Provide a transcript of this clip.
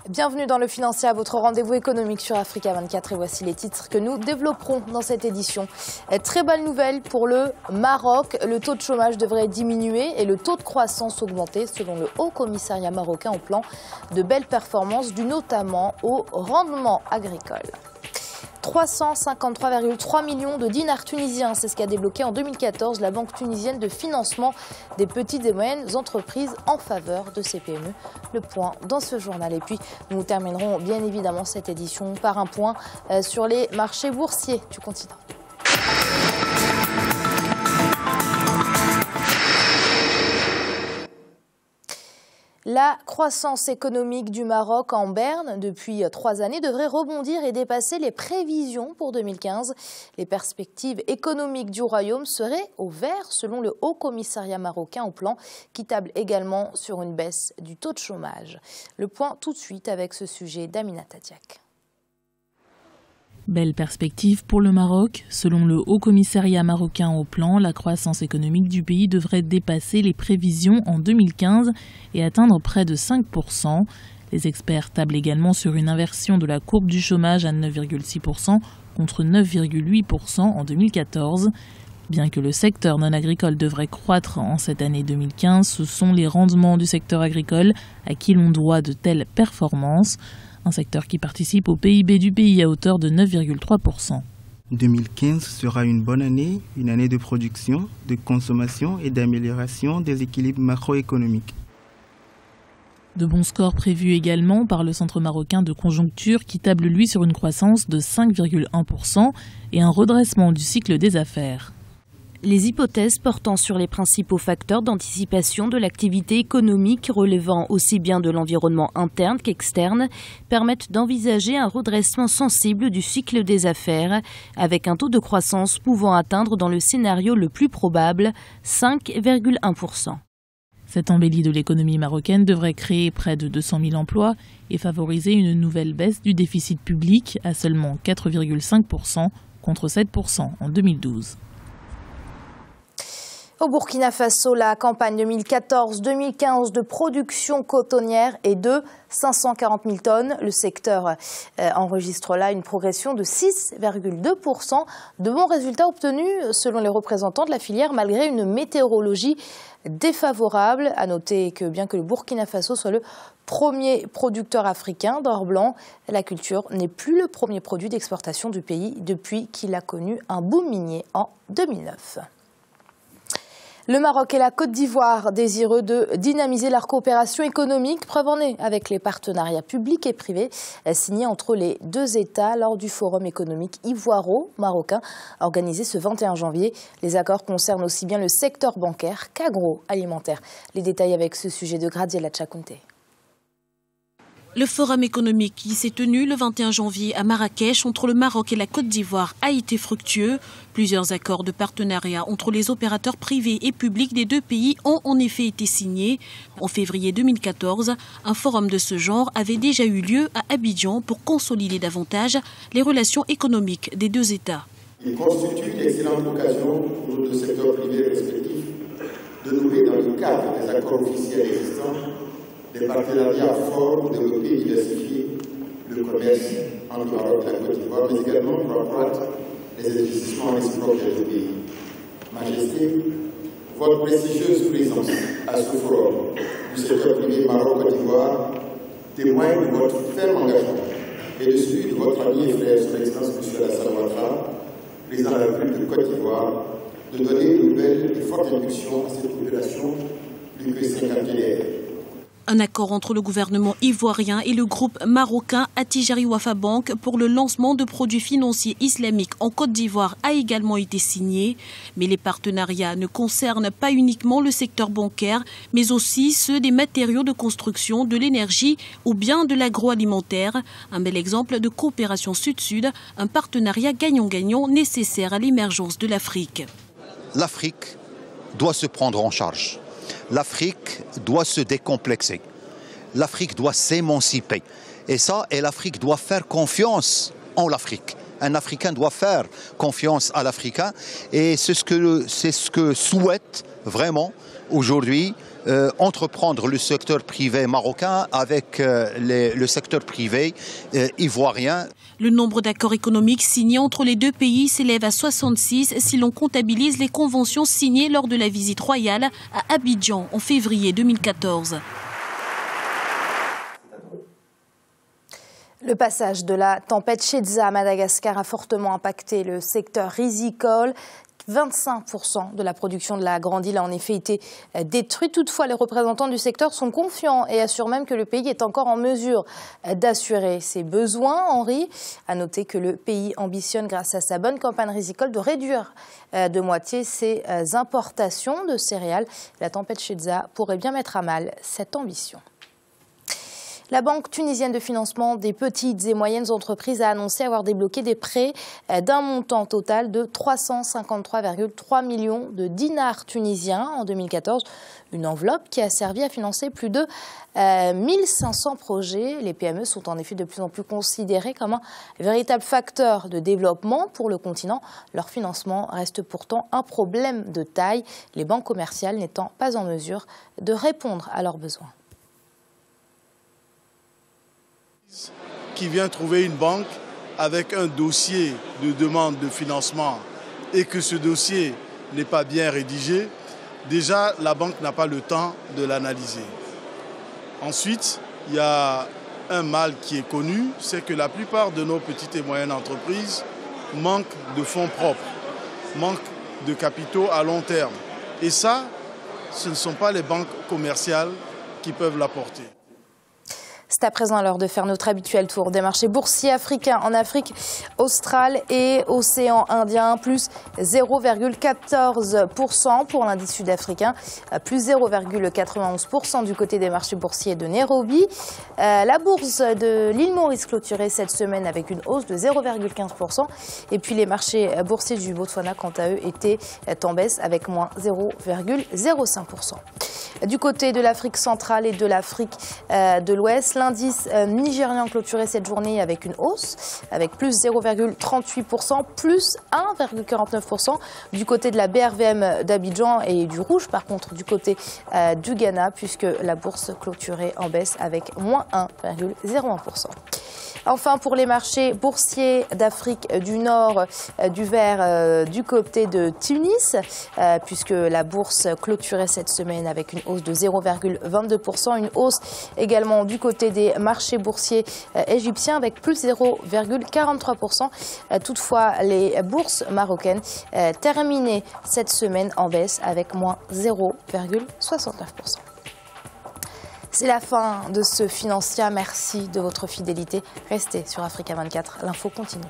Bienvenue dans le Financier, à votre rendez-vous économique sur Africa 24 et voici les titres que nous développerons dans cette édition. Très bonne nouvelle pour le Maroc, le taux de chômage devrait diminuer et le taux de croissance augmenter selon le Haut Commissariat marocain au plan de belles performances dues notamment au rendement agricole. 353,3 millions de dinars tunisiens, c'est ce qu'a débloqué en 2014 la Banque tunisienne de financement des petites et moyennes entreprises en faveur de ces PME. Le point dans ce journal. Et puis nous terminerons bien évidemment cette édition par un point sur les marchés boursiers du continent. La croissance économique du Maroc en berne depuis 3 années devrait rebondir et dépasser les prévisions pour 2015. Les perspectives économiques du royaume seraient au vert selon le Haut Commissariat marocain au plan qui table également sur une baisse du taux de chômage. Le point tout de suite avec ce sujet d'Aminata Diak. Belle perspective pour le Maroc. Selon le Haut Commissariat marocain au plan, la croissance économique du pays devrait dépasser les prévisions en 2015 et atteindre près de 5%. Les experts tablent également sur une inversion de la courbe du chômage à 9,6% contre 9,8% en 2014. Bien que le secteur non agricole devrait croître en cette année 2015, ce sont les rendements du secteur agricole à qui l'on doit de telles performances. Un secteur qui participe au PIB du pays à hauteur de 9,3%. 2015 sera une bonne année, une année de production, de consommation et d'amélioration des équilibres macroéconomiques. De bons scores prévus également par le Centre marocain de conjoncture qui table lui sur une croissance de 5,1% et un redressement du cycle des affaires. Les hypothèses portant sur les principaux facteurs d'anticipation de l'activité économique relevant aussi bien de l'environnement interne qu'externe permettent d'envisager un redressement sensible du cycle des affaires avec un taux de croissance pouvant atteindre dans le scénario le plus probable 5,1%. Cette embellie de l'économie marocaine devrait créer près de 200 000 emplois et favoriser une nouvelle baisse du déficit public à seulement 4,5% contre 7% en 2012. Au Burkina Faso, la campagne 2014-2015 de production cotonnière est de 540 000 tonnes. Le secteur enregistre là une progression de 6,2%. De bons résultats obtenus selon les représentants de la filière malgré une météorologie défavorable. À noter que bien que le Burkina Faso soit le premier producteur africain d'or blanc, la culture n'est plus le premier produit d'exportation du pays depuis qu'il a connu un boom minier en 2009. Le Maroc et la Côte d'Ivoire, désireux de dynamiser leur coopération économique, preuve en est avec les partenariats publics et privés signés entre les deux États lors du Forum économique ivoiro-marocain organisé ce 21 janvier. Les accords concernent aussi bien le secteur bancaire qu'agroalimentaire. Les détails avec ce sujet de Gradiela Tchakounté. Le forum économique qui s'est tenu le 21 janvier à Marrakech entre le Maroc et la Côte d'Ivoire a été fructueux. Plusieurs accords de partenariat entre les opérateurs privés et publics des deux pays ont en effet été signés. En février 2014, un forum de ce genre avait déjà eu lieu à Abidjan pour consolider davantage les relations économiques des deux États. Il constitue une excellente occasion pour nos deux secteurs privés respectifs de nouer dans le cadre des accords officiels existants des partenariats forts pour développer et diversifier le commerce entre le Maroc et la Côte d'Ivoire, mais également pour accroître les investissements réciproques des deux pays. Majesté, votre prestigieuse présence à ce forum du secteur privé Maroc-Côte d'Ivoire témoigne de votre ferme engagement et de celui de votre ami et frère, son Excellence M. Alassane Ouattara, président de la République de Côte d'Ivoire, de donner une nouvelle et forte impulsion à cette population plus que cinquantenaire. Un accord entre le gouvernement ivoirien et le groupe marocain Attijari Wafa Bank pour le lancement de produits financiers islamiques en Côte d'Ivoire a également été signé. Mais les partenariats ne concernent pas uniquement le secteur bancaire, mais aussi ceux des matériaux de construction, de l'énergie ou bien de l'agroalimentaire. Un bel exemple de coopération sud-sud, un partenariat gagnant-gagnant nécessaire à l'émergence de l'Afrique. L'Afrique doit se prendre en charge. L'Afrique doit se décomplexer. L'Afrique doit s'émanciper. Et l'Afrique doit faire confiance en l'Afrique. Un Africain doit faire confiance à l'Africain. Et c'est ce que souhaite vraiment aujourd'hui entreprendre le secteur privé marocain avec le secteur privé ivoirien. Le nombre d'accords économiques signés entre les deux pays s'élève à 66 si l'on comptabilise les conventions signées lors de la visite royale à Abidjan en février 2014. Le passage de la tempête Shedza à Madagascar a fortement impacté le secteur risicole. 25% de la production de la Grande Île a en effet été détruite. Toutefois, les représentants du secteur sont confiants et assurent même que le pays est encore en mesure d'assurer ses besoins. Henri, à noter que le pays ambitionne, grâce à sa bonne campagne risicole, de réduire de moitié ses importations de céréales. La tempête Shedza pourrait bien mettre à mal cette ambition. La Banque tunisienne de financement des petites et moyennes entreprises a annoncé avoir débloqué des prêts d'un montant total de 353,3 millions de dinars tunisiens en 2014. Une enveloppe qui a servi à financer plus de 1500 projets. Les PME sont en effet de plus en plus considérées comme un véritable facteur de développement pour le continent. Leur financement reste pourtant un problème de taille, les banques commerciales n'étant pas en mesure de répondre à leurs besoins. Qui vient trouver une banque avec un dossier de demande de financement et que ce dossier n'est pas bien rédigé, déjà la banque n'a pas le temps de l'analyser. Ensuite, il y a un mal qui est connu, c'est que la plupart de nos petites et moyennes entreprises manquent de fonds propres, manquent de capitaux à long terme. Et ça, ce ne sont pas les banques commerciales qui peuvent l'apporter. C'est à présent l'heure de faire notre habituel tour des marchés boursiers africains. En Afrique australe et océan Indien, plus 0,14% pour l'indice sud-africain, plus 0,91% du côté des marchés boursiers de Nairobi. La bourse de l'île Maurice clôturée cette semaine avec une hausse de 0,15%. Et puis les marchés boursiers du Botswana, quant à eux, étaient en baisse avec moins 0,05%. Du côté de l'Afrique centrale et de l'Afrique de l'Ouest, l'indice nigérian clôturait cette journée avec une hausse, avec plus 0,38%, plus 1,49% du côté de la BRVM d'Abidjan et du rouge, par contre, du côté du Ghana, puisque la bourse clôturait en baisse avec moins 1,01%. Enfin, pour les marchés boursiers d'Afrique du Nord, du vert du côté de Tunis, puisque la bourse clôturait cette semaine avec une hausse de 0,22%, une hausse également du côté des marchés boursiers égyptiens avec plus 0,43%. Toutefois, les bourses marocaines terminaient cette semaine en baisse avec moins 0,69%. C'est la fin de ce Financia. Merci de votre fidélité. Restez sur Africa 24. L'info continue.